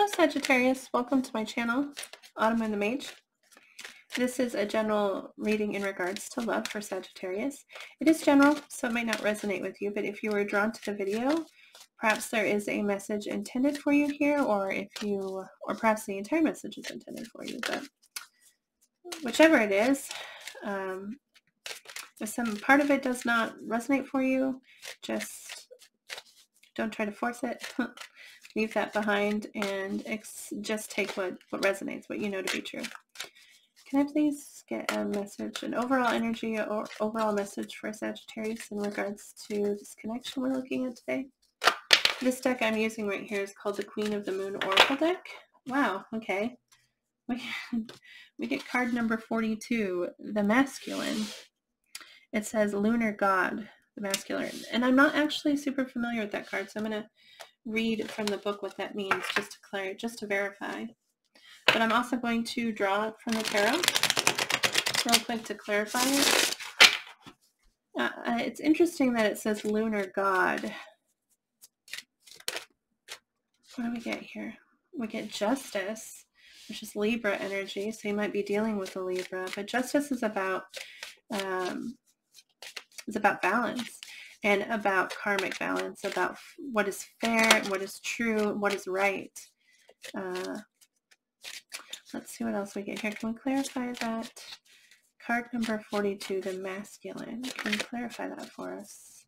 Hello Sagittarius, welcome to my channel, Autumn and the Mage. This is a general reading in regards to love for Sagittarius. It is general, so it might not resonate with you, but if you were drawn to the video, perhaps there is a message intended for you here, or perhaps the entire message is intended for you, but whichever it is, if some part of it does not resonate for you, just don't try to force it. Leave that behind and just take what resonates, what you know to be true. Can I please get a message, an overall energy or overall message for Sagittarius in regards to this connection we're looking at today? This deck I'm using right here is called the Queen of the Moon Oracle deck. Wow, okay. We get card number 42, the Masculine. It says Lunar God, the Masculine. And I'm not actually super familiar with that card, so I'm going to read from the book what that means just to verify. But I'm also going to draw from the tarot real quick to clarify it. It's interesting that it says Lunar God. What do we get here? We get Justice, which is Libra energy, so you might be dealing with a Libra, but Justice is about balance. And about karmic balance, about what is fair, what is true, what is right. Let's see what else we get here. Can we clarify that? Card number 42, the Masculine. Can you clarify that for us?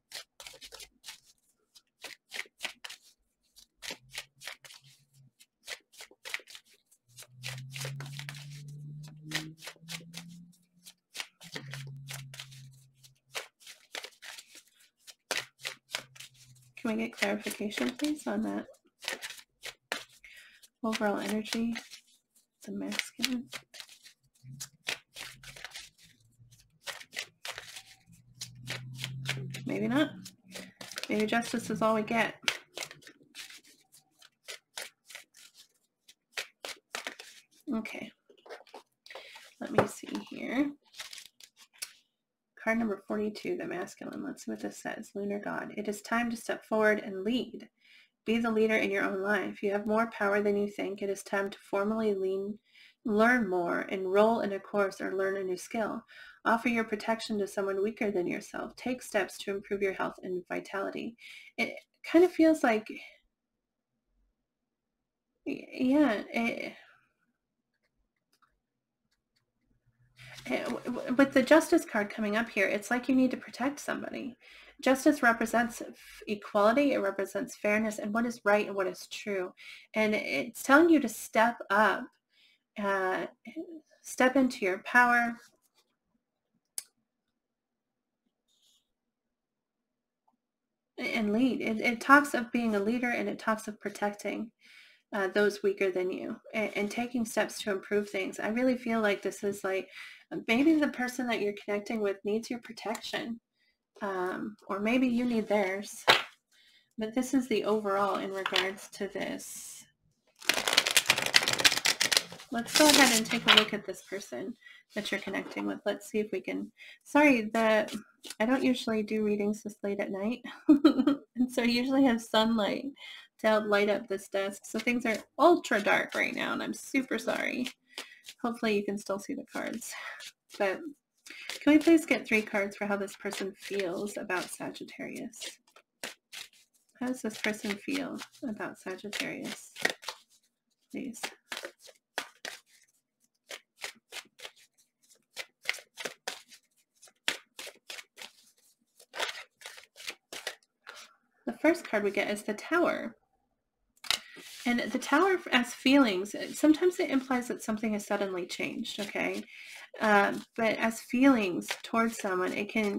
Can we get clarification, please, on that overall energy, the Masculine? Maybe not. Maybe Justice is all we get. Okay. Let me see here. Card number 42, the Masculine. Let's see what this says. Lunar God. It is time to step forward and lead. Be the leader in your own life. You have more power than you think. It is time to formally learn more, enroll in a course, or learn a new skill. Offer your protection to someone weaker than yourself. Take steps to improve your health and vitality. It kind of feels like, yeah, with the Justice card coming up here, it's like you need to protect somebody. Justice represents equality, it represents fairness, and what is right and what is true. And it's telling you to step up, step into your power, and lead. It talks of being a leader, and it talks of protecting those weaker than you, and taking steps to improve things. I really feel like this is like, maybe the person that you're connecting with needs your protection, or maybe you need theirs. But this is the overall in regards to this. Let's go ahead and take a look at this person that you're connecting with. Let's see if we can, sorry, I don't usually do readings this late at night. And so I usually have sunlight to help light up this desk. So things are ultra dark right now, and I'm super sorry. Hopefully you can still see the cards. But can we please get 3 cards for how this person feels about Sagittarius? How does this person feel about Sagittarius? Please. The first card we get is the Tower. And the Tower as feelings, sometimes it implies that something has suddenly changed, okay? But as feelings towards someone, it can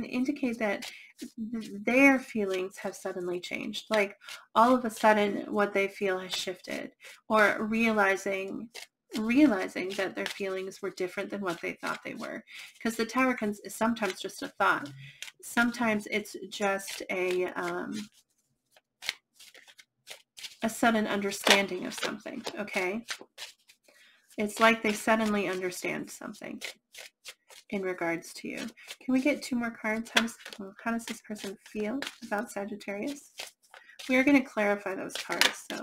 indicate that their feelings have suddenly changed. Like all of a sudden what they feel has shifted, or realizing that their feelings were different than what they thought they were. Because the Tower is sometimes just a thought. Sometimes it's just a sudden understanding of something, okay? It's like they suddenly understand something in regards to you. Can we get 2 more cards? How does this person feel about Sagittarius? We are going to clarify those cards, so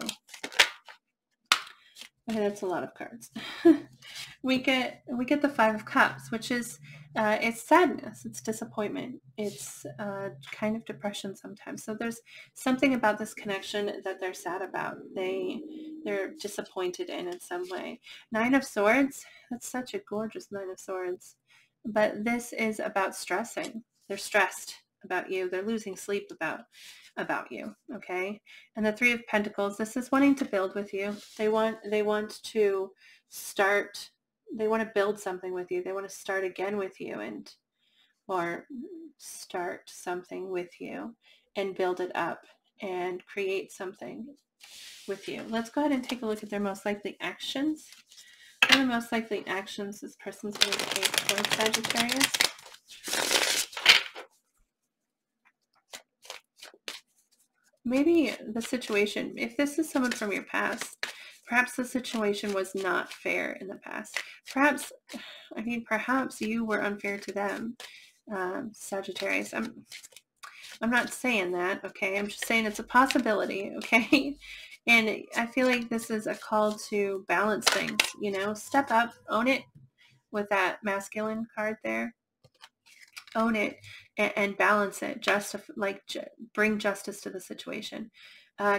Okay, that's a lot of cards. we get the Five of Cups, which is it's sadness, it's disappointment, it's kind of depression sometimes. So there's something about this connection that they're sad about. They're disappointed in some way. Nine of Swords, that's such a gorgeous Nine of Swords. But this is about stressing. They're stressed about you. They're losing sleep about you, okay? And the Three of Pentacles, this is wanting to build with you. They want to start, they want to build something with you. They want to start again with you or start something with you and build it up and create something with you. Let's go ahead and take a look at their most likely actions. What are the most likely actions this person's going to take towards Sagittarius? Maybe the situation, if this is someone from your past, perhaps the situation was not fair in the past. Perhaps you were unfair to them, Sagittarius. I'm not saying that, okay? I'm just saying it's a possibility, okay? And I feel like this is a call to balance things, you know? Step up, own it with that masculine card there. Own it and balance it, bring justice to the situation.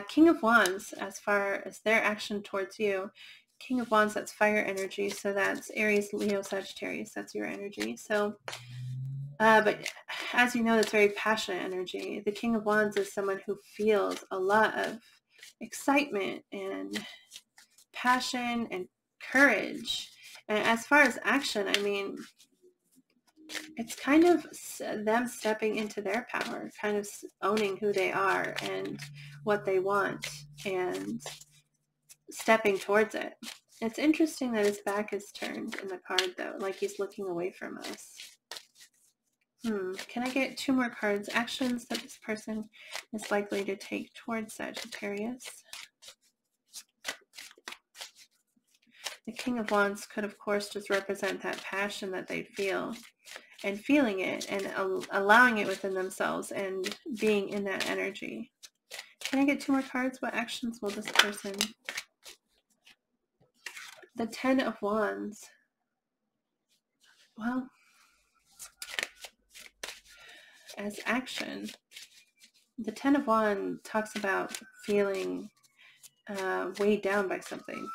King of Wands, as far as their action towards you, King of Wands, that's fire energy, so that's Aries, Leo, Sagittarius, that's your energy. So but as you know, that's very passionate energy. The King of Wands is someone who feels a lot of excitement and passion and courage. And as far as action, I mean, it's kind of them stepping into their power, kind of owning who they are and what they want and stepping towards it. It's interesting that his back is turned in the card, though, like he's looking away from us. Can I get 2 more cards? Actions that this person is likely to take towards Sagittarius. The King of Wands could, of course, just represent that passion that they feel and feeling it and allowing it within themselves and being in that energy. Can I get 2 more cards? What actions will this person... The Ten of Wands. Well, as action, the Ten of Wands talks about feeling weighed down by something.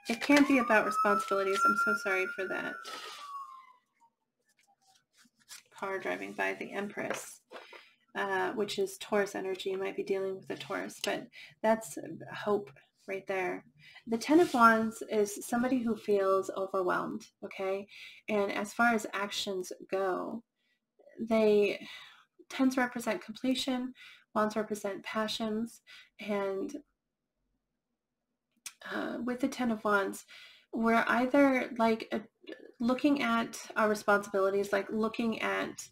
It can't be about responsibilities. I'm so sorry for that. Car driving by, the Empress, which is Taurus energy. You might be dealing with a Taurus, but that's hope right there. The Ten of Wands is somebody who feels overwhelmed, okay? And as far as actions go, they tend to represent completion, Wands represent passions, and with the Ten of Wands, we're either looking at our responsibilities, like looking at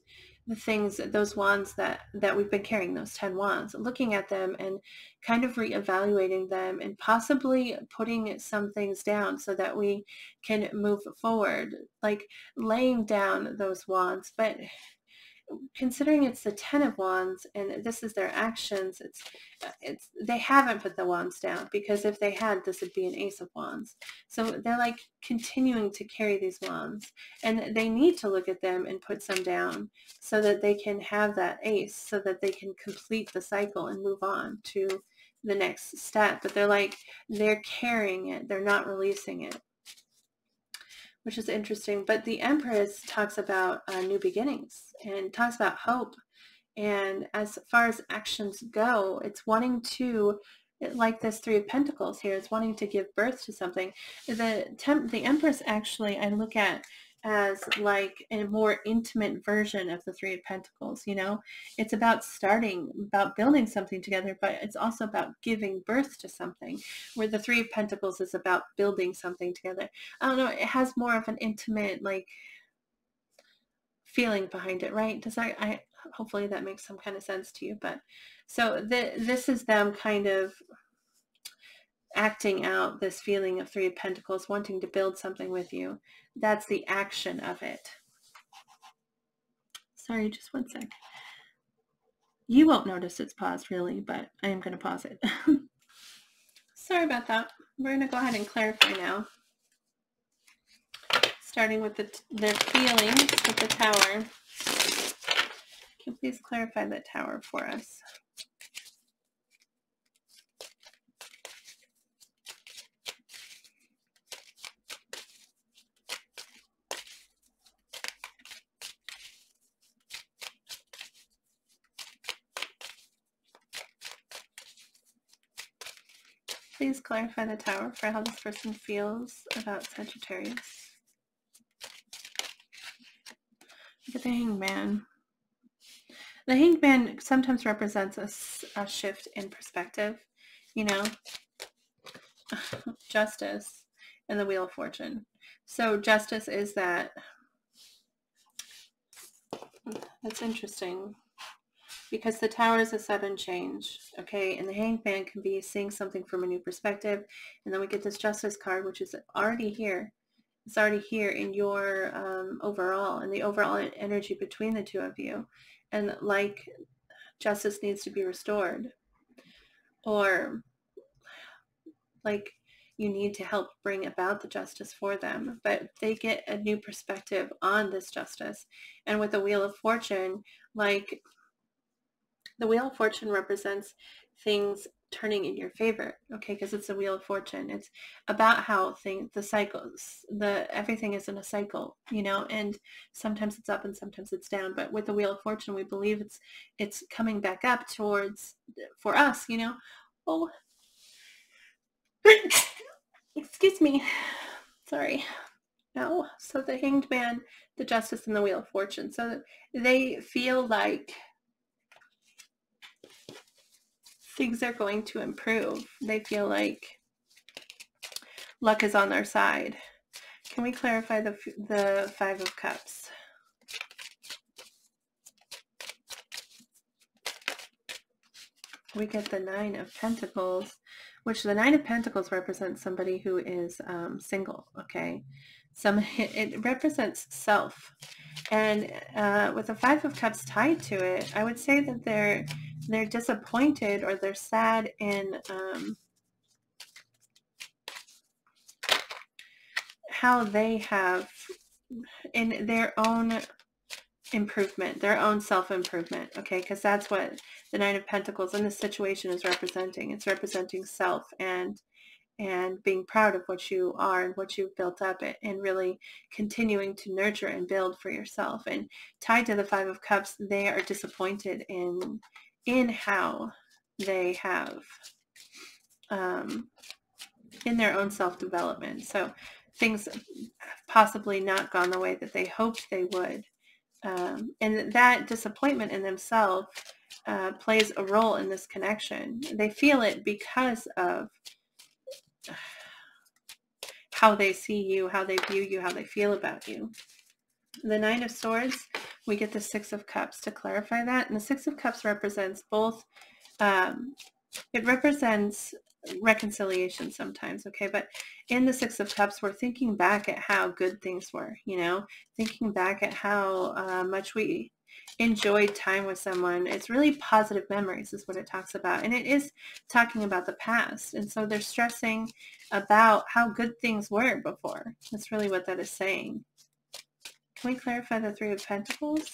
the things, those wands that we've been carrying, those 10 wands, looking at them and kind of reevaluating them and possibly putting some things down so that we can move forward, like laying down those wands. But considering it's the Ten of Wands and this is their actions, it's they haven't put the wands down, because if they had, this would be an Ace of Wands. So they're like continuing to carry these wands, and they need to look at them and put some down so that they can have that ace, so that they can complete the cycle and move on to the next step. But they're carrying it, they're not releasing it, which is interesting. But the Empress talks about new beginnings and talks about hope. And as far as actions go, it's wanting to, like this Three of Pentacles here, it's wanting to give birth to something. The Empress, actually, I look at as like a more intimate version of the Three of Pentacles, you know? It's about building something together, but it's also about giving birth to something, where the Three of Pentacles is about building something together. I don't know, it has more of an intimate, like, feeling behind it, right? Hopefully that makes some kind of sense to you. But so this is them kind of acting out this feeling of Three of Pentacles, wanting to build something with you. That's the action of it. Sorry, just 1 sec. You won't notice it's paused, really, but I am going to pause it. Sorry about that. We're going to go ahead and clarify now. Starting with their feelings with the Tower. Can you please clarify the Tower for us? Please clarify the Tower for how this person feels about Sagittarius. Look at the Hangman. The Hangman sometimes represents a shift in perspective, you know, justice and the Wheel of Fortune. So justice is that, that's interesting, because the Tower is a sudden change, okay? And the Hangman can be seeing something from a new perspective. And then we get this Justice card, which is already here. It's already here in your overall, in the overall energy between the two of you. And like justice needs to be restored, or like you need to help bring about the justice for them, but they get a new perspective on this justice. And with the Wheel of Fortune, like the Wheel of Fortune represents things turning in your favor, okay? Because it's a Wheel of Fortune. It's about how the cycles, everything is in a cycle, you know, and sometimes it's up and sometimes it's down. But with the Wheel of Fortune, we believe it's coming back up towards, for us, you know. Oh, excuse me. Sorry. No. So the Hanged Man, the Justice, and the Wheel of Fortune. So they feel like things are going to improve. They feel like luck is on their side. Can we clarify the Five of Cups? We get the Nine of Pentacles, which the Nine of Pentacles represents somebody who is single, okay? It represents self. And with the Five of Cups tied to it, I would say that they're disappointed or they're sad in how they have, in their own improvement, their own self-improvement, okay? Because that's what the Nine of Pentacles in this situation is representing. It's representing self and being proud of what you are and what you've built up, and really continuing to nurture and build for yourself. And tied to the Five of Cups, they are disappointed in how they have in their own self-development. So things possibly not gone the way that they hoped they would. And that disappointment in themselves plays a role in this connection. They feel it because of how they see you, how they view you, how they feel about you. The Nine of Swords, we get the Six of Cups to clarify that. And the Six of Cups represents both, it represents reconciliation sometimes, okay? But in the Six of Cups, we're thinking back at how good things were, you know, thinking back at how much we enjoyed time with someone. It's really positive memories is what it talks about. And it is talking about the past. And so they're stressing about how good things were before. That's really what that is saying. Can we clarify the Three of Pentacles?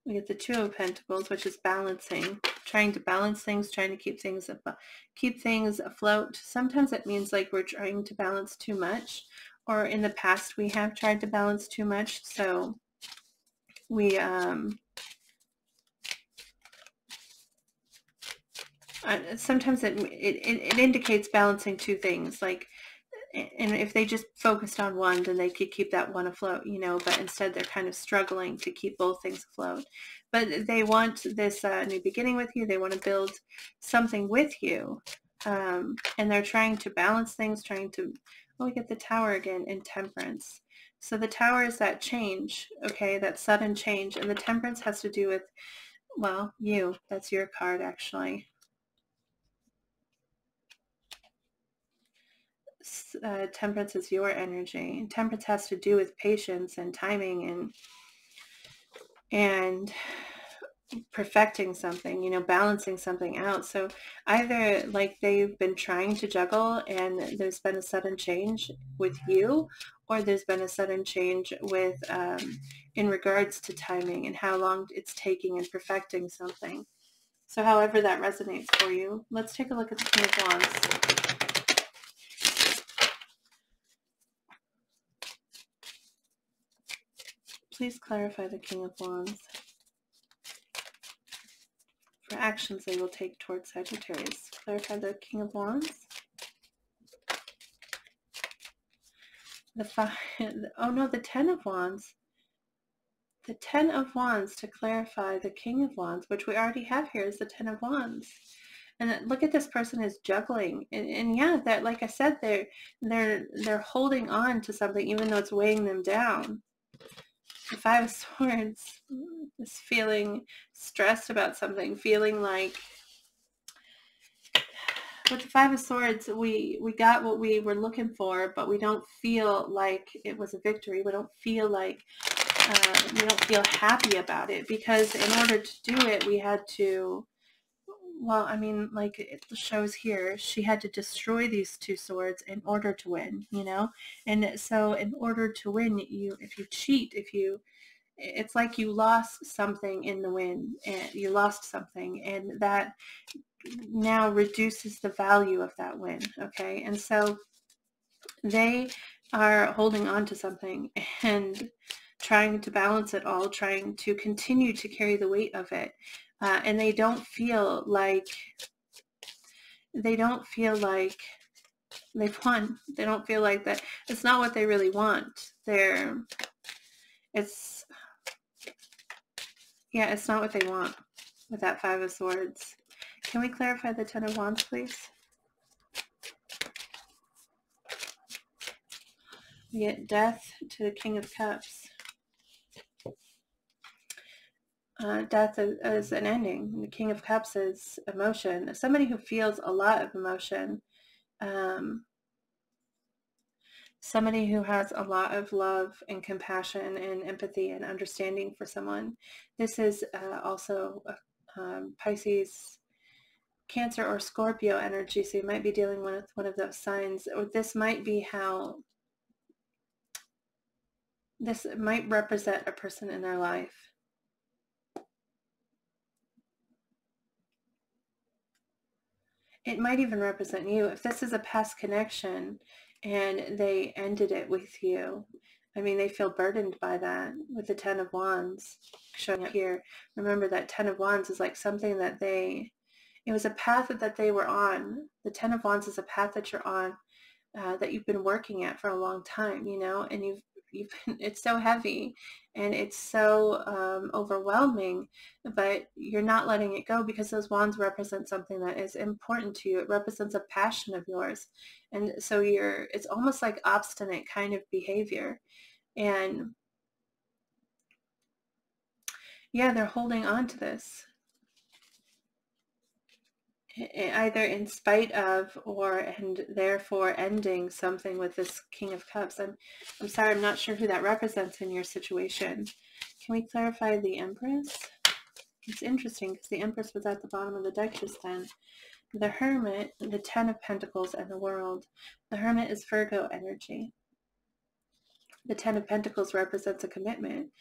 We get the Two of Pentacles, which is balancing, trying to balance things, trying to keep things afloat. Sometimes it means like we're trying to balance too much, or in the past we have tried to balance too much. So we sometimes it indicates balancing two things, like, and if they just focused on one, then they could keep that one afloat, you know, but instead they're kind of struggling to keep both things afloat. But they want this new beginning with you. They want to build something with you. And they're trying to balance things, we get the Tower again in Temperance. So the Tower is that change, okay, that sudden change. And the Temperance has to do with, well, that's your card actually. Temperance is your energy. Temperance has to do with patience and timing and perfecting something, you know, balancing something out. So either like they've been trying to juggle and there's been a sudden change with you, or there's been a sudden change with in regards to timing and how long it's taking and perfecting something. So however that resonates for you, let's take a look at the King of Wands. Please clarify the King of Wands for actions they will take towards Sagittarius. Clarify the King of Wands. Oh no, the Ten of Wands. The Ten of Wands to clarify the King of Wands, which we already have here, is the Ten of Wands. And look at this person is juggling, and yeah, that, like I said, they're holding on to something even though it's weighing them down. The Five of Swords is feeling stressed about something, feeling like with the Five of Swords, we got what we were looking for, but we don't feel like it was a victory. We don't feel like we don't feel happy about it, because in order to do it, we had to, well, I mean, like it shows here, she had to destroy these two swords in order to win, you know? And so in order to win, if you cheat, it's like you lost something in the win, and you lost something, and that now reduces the value of that win, okay? And so they are holding on to something and trying to balance it all, trying to continue to carry the weight of it. And they don't feel like they've won. They don't feel like that. It's not what they really want. It's not what they want with that Five of Swords. Can we clarify the Ten of Wands, please? We get Death to the King of Cups. Death is an ending. The King of Cups is emotion. Somebody who feels a lot of emotion. Somebody who has a lot of love and compassion and empathy and understanding for someone. This is also Pisces, Cancer, or Scorpio energy. So you might be dealing with one of those signs, or this might be how this might represent a person in their life. It might even represent you. If this is a past connection and they ended it with you, I mean, they feel burdened by that with the Ten of Wands showing up here. Remember that Ten of Wands is like something that it was a path that they were on. The Ten of Wands is a path that you're on, that you've been working at for a long time, you know, and it's so heavy and it's so overwhelming, but you're not letting it go because those wands represent something that is important to you. It represents a passion of yours. And so it's almost like obstinate kind of behavior. And yeah, they're holding on to this, either in spite of and therefore ending something with this King of Cups. I'm sorry, I'm not sure who that represents in your situation. Can we clarify the Empress? It's interesting because the Empress was at the bottom of the deck just then. The Hermit, the Ten of Pentacles, and the World. The Hermit is Virgo energy. The Ten of Pentacles represents a commitment,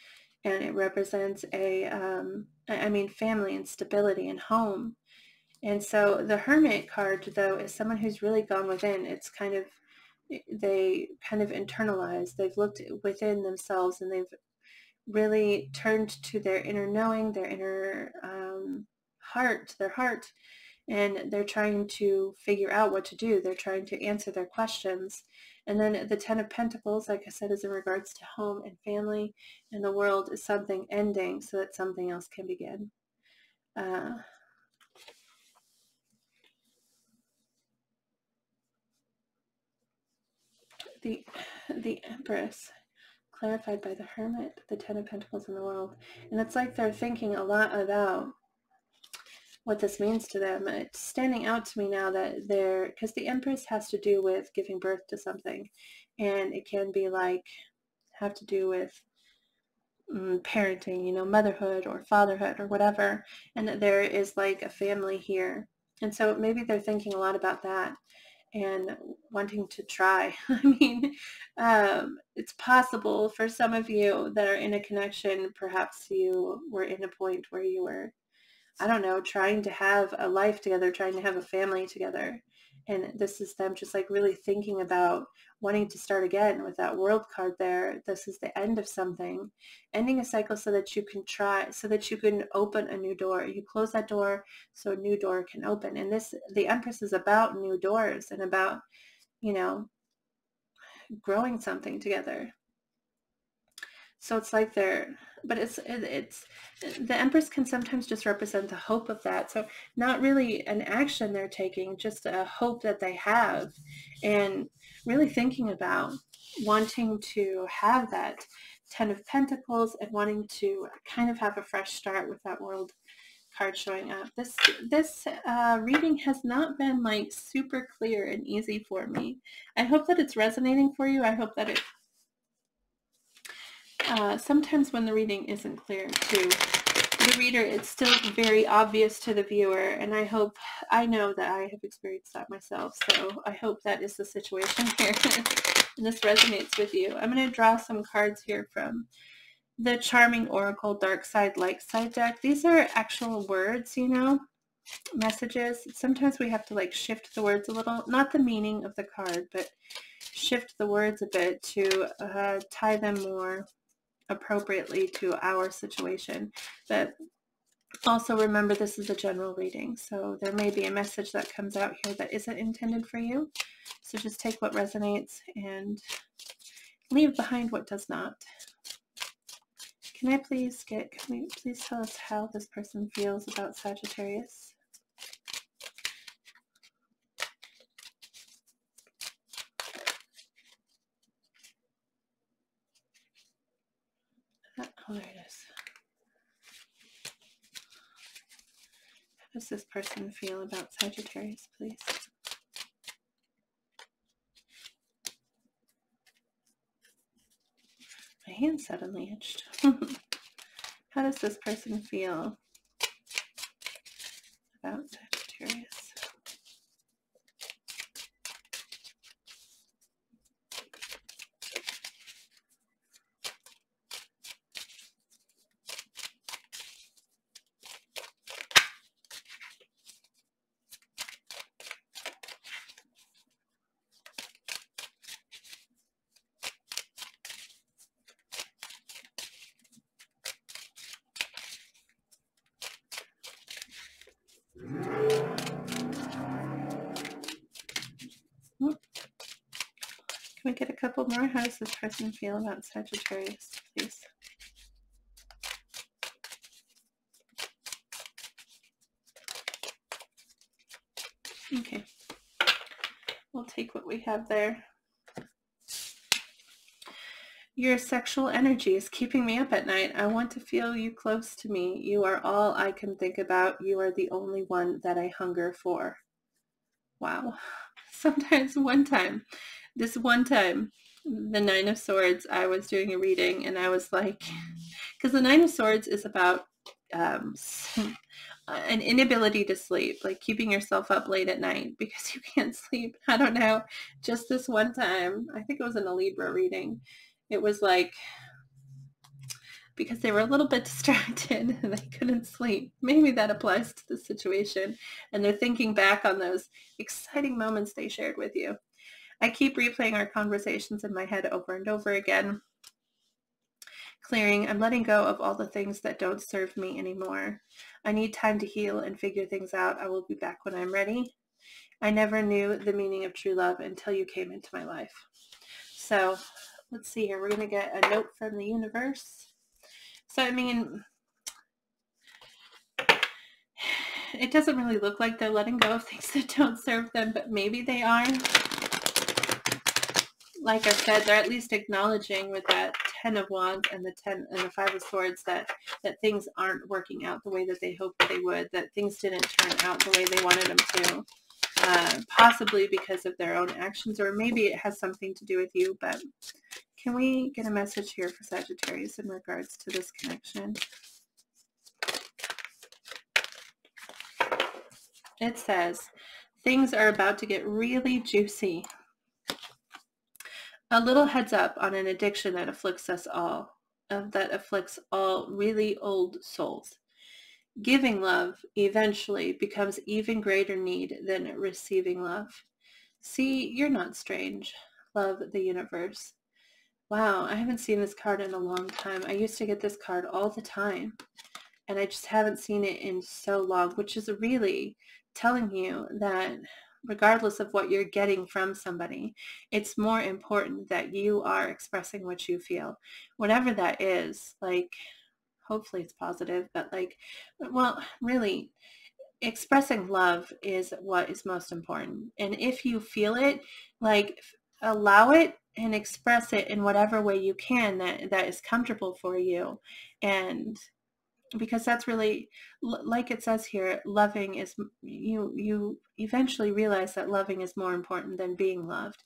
and it represents family and stability and home. And so the Hermit card, though, is someone who's really gone within. They kind of internalized. They've looked within themselves, and they've really turned to their inner knowing, their inner heart, and they're trying to figure out what to do. They're trying to answer their questions. And then the Ten of Pentacles, like I said, is in regards to home and family, and the World is something ending so that something else can begin. The Empress, clarified by the Hermit, the Ten of Pentacles, in the World. And it's like they're thinking a lot about what this means to them. It's standing out to me now that because the Empress has to do with giving birth to something, and it can be like have to do with parenting, you know, motherhood or fatherhood or whatever, and that there is like a family here. And so maybe they're thinking a lot about that and wanting to try. I mean, it's possible for some of you that are in a connection, perhaps you were in a point where you were, I don't know, trying to have a life together, trying to have a family together. And this is them just like really thinking about wanting to start again with that world card there. This is the end of something, ending a cycle so that you can try, so that you can open a new door. You close that door so a new door can open. And this, the Empress is about new doors and about, you know, growing something together. So it's like they're, but it's the Empress can sometimes just represent the hope of that. So not really an action they're taking, just a hope that they have, and really thinking about wanting to have that 10 of Pentacles and wanting to kind of have a fresh start with that World card showing up. This reading has not been like super clear and easy for me. I hope that it's resonating for you. I hope that it sometimes when the reading isn't clear to the reader, it's still very obvious to the viewer. And I know that I have experienced that myself. So I hope that is the situation here and this resonates with you. I'm going to draw some cards here from the Charming Oracle Dark Side, Light Side deck. These are actual words, you know, messages. Sometimes we have to like shift the words a little, not the meaning of the card, but shift the words a bit to tie them more appropriately to our situation. But also remember, this is a general reading, so there may be a message that comes out here that isn't intended for you. So just take what resonates and leave behind what does not. Can we please tell us how this person feels about Sagittarius? Oh, there it is. How does this person feel about Sagittarius, please? My hand suddenly itched. How does this person feel about Sagittarius? Can we get a couple more? How does this person feel about Sagittarius, please? Okay. We'll take what we have there. Your sexual energy is keeping me up at night. I want to feel you close to me. You are all I can think about. You are the only one that I hunger for. Wow. Sometimes this one time, the Nine of Swords, I was doing a reading and I was like, because the Nine of Swords is about an inability to sleep, like keeping yourself up late at night because you can't sleep. I don't know. Just this one time, I think it was in a Libra reading. It was like, because they were a little bit distracted and they couldn't sleep. Maybe that applies to the situation. And they're thinking back on those exciting moments they shared with you. I keep replaying our conversations in my head over and over again. Clearing, I'm letting go of all the things that don't serve me anymore. I need time to heal and figure things out. I will be back when I'm ready. I never knew the meaning of true love until you came into my life. So let's see here. We're going to get a note from the universe. So, I mean, it doesn't really look like they're letting go of things that don't serve them, but maybe they are. Like I said, they're at least acknowledging with that 10 of Wands and the 10 and the 5 of Swords that things aren't working out the way that they hoped they would, that things didn't turn out the way they wanted them to, possibly because of their own actions, or maybe it has something to do with you, but Can we get a message here for Sagittarius in regards to this connection? It says, things are about to get really juicy. A little heads up on an addiction that afflicts us all, that afflicts all really old souls. Giving love eventually becomes even greater need than receiving love. See, you're not strange. Love the universe. Wow, I haven't seen this card in a long time. I used to get this card all the time, and I just haven't seen it in so long, which is really telling you that regardless of what you're getting from somebody, it's more important that you are expressing what you feel. Whatever that is, like, hopefully it's positive, but like, well, really, expressing love is what is most important. And if you feel it, like, allow it and express it in whatever way you can that is comfortable for you. And because that's really, like it says here, loving is, you eventually realize that loving is more important than being loved.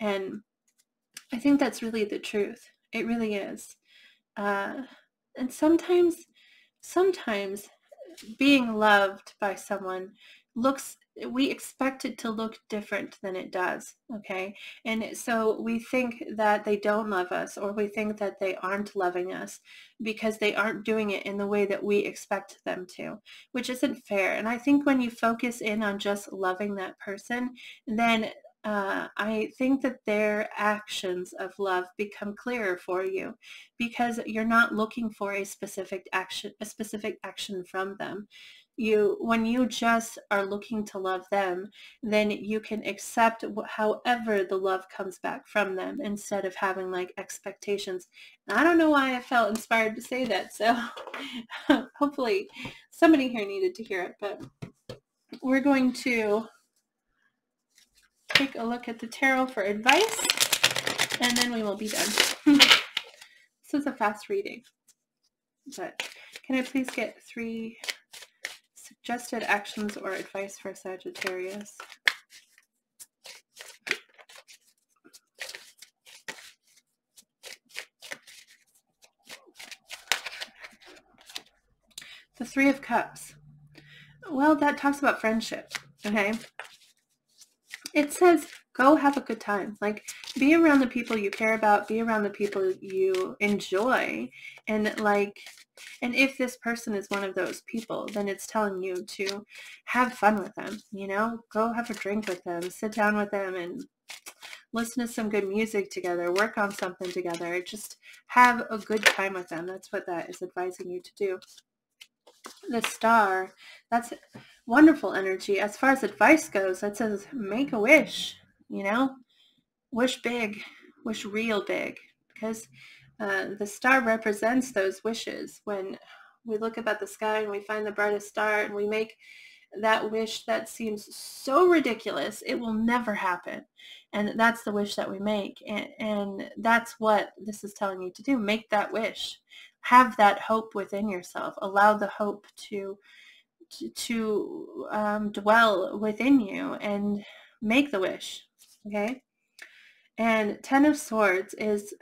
And I think that's really the truth. It really is. And sometimes being loved by someone we expect it to look different than it does, okay? And so we think that they don't love us, or we think that they aren't loving us because they aren't doing it in the way that we expect them to, which isn't fair. And I think when you focus in on just loving that person, then I think that their actions of love become clearer for you, because you're not looking for a specific action from them. When you just are looking to love them, then you can accept however the love comes back from them, instead of having like expectations. And I don't know why I felt inspired to say that, so hopefully somebody here needed to hear it. But we're going to take a look at the tarot for advice, and then we will be done. This is a fast reading, but can I please get 3 suggested actions or advice for Sagittarius? The 3 of Cups. Well, that talks about friendship, okay? It says go have a good time. Like, be around the people you care about, be around the people you enjoy, and if this person is one of those people, then it's telling you to have fun with them, go have a drink with them, sit down with them and listen to some good music together, work on something together, just have a good time with them. That's what that is advising you to do. The Star, that's wonderful energy. As far as advice goes, that says make a wish, wish big, wish real big, because the star represents those wishes. When we look up at the sky and we find the brightest star and we make that wish that seems so ridiculous, it will never happen. And that's the wish that we make. And that's what this is telling you to do. Make that wish. Have that hope within yourself. Allow the hope to dwell within you, and make the wish, okay? And 10 of Swords is,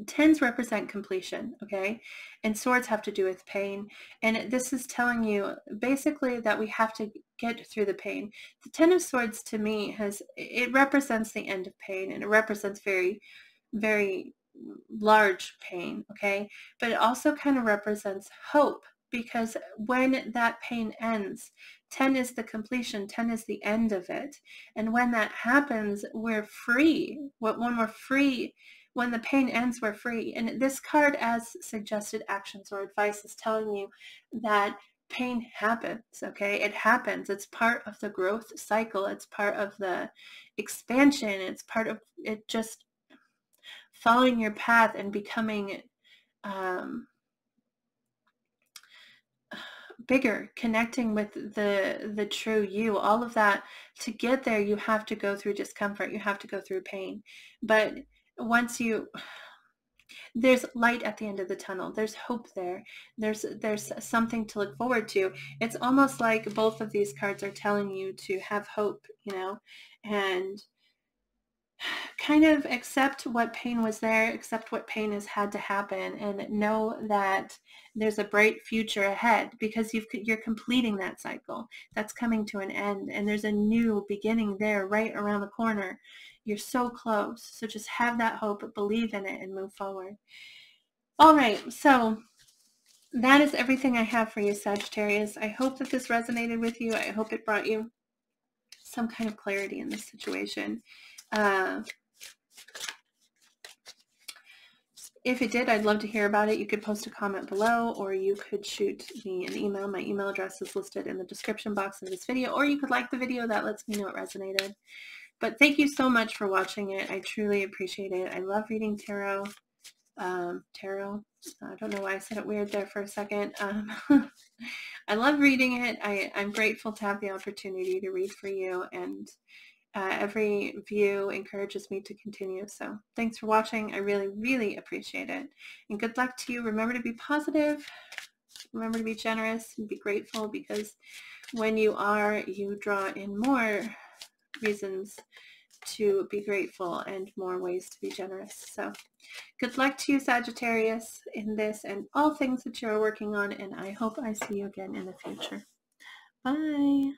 10s represent completion, okay? And swords have to do with pain. And this is telling you basically that we have to get through the pain. The 10 of Swords to me it represents the end of pain, and it represents very, very large pain, okay? But it also kind of represents hope, because when that pain ends, 10 is the completion, 10 is the end of it. And when that happens, we're free. When we're free, when the pain ends, we're free. And this card, as suggested actions or advice, is telling you that pain happens, okay? It happens. It's part of the growth cycle. It's part of the expansion. It's part of it, just following your path and becoming bigger, connecting with the true you. All of that, to get there, you have to go through discomfort. You have to go through pain. But once there's light at the end of the tunnel. There's hope there. There's something to look forward to. It's almost like both of these cards are telling you to have hope, and kind of accept what pain was there, accept what pain has had to happen, and know that there's a bright future ahead, because you're completing that cycle. That's coming to an end, and there's a new beginning there right around the corner. You're so close. So just have that hope, believe in it, and move forward. All right, so that is everything I have for you, Sagittarius. I hope that this resonated with you. I hope it brought you some kind of clarity in this situation. If it did, I'd love to hear about it. You could post a comment below, or you could shoot me an email. My email address is listed in the description box of this video, or you could like the video. That lets me know it resonated. But thank you so much for watching it. I truly appreciate it. I love reading tarot. Tarot. I don't know why I said it weird there for a second. I love reading it. I'm grateful to have the opportunity to read for you, and every view encourages me to continue. So thanks for watching. I really, really appreciate it. And good luck to you. Remember to be positive. Remember to be generous and be grateful, because when you are, you draw in more reasons to be grateful and more ways to be generous. So good luck to you, Sagittarius, in this and all things that you're working on. And I hope I see you again in the future. Bye.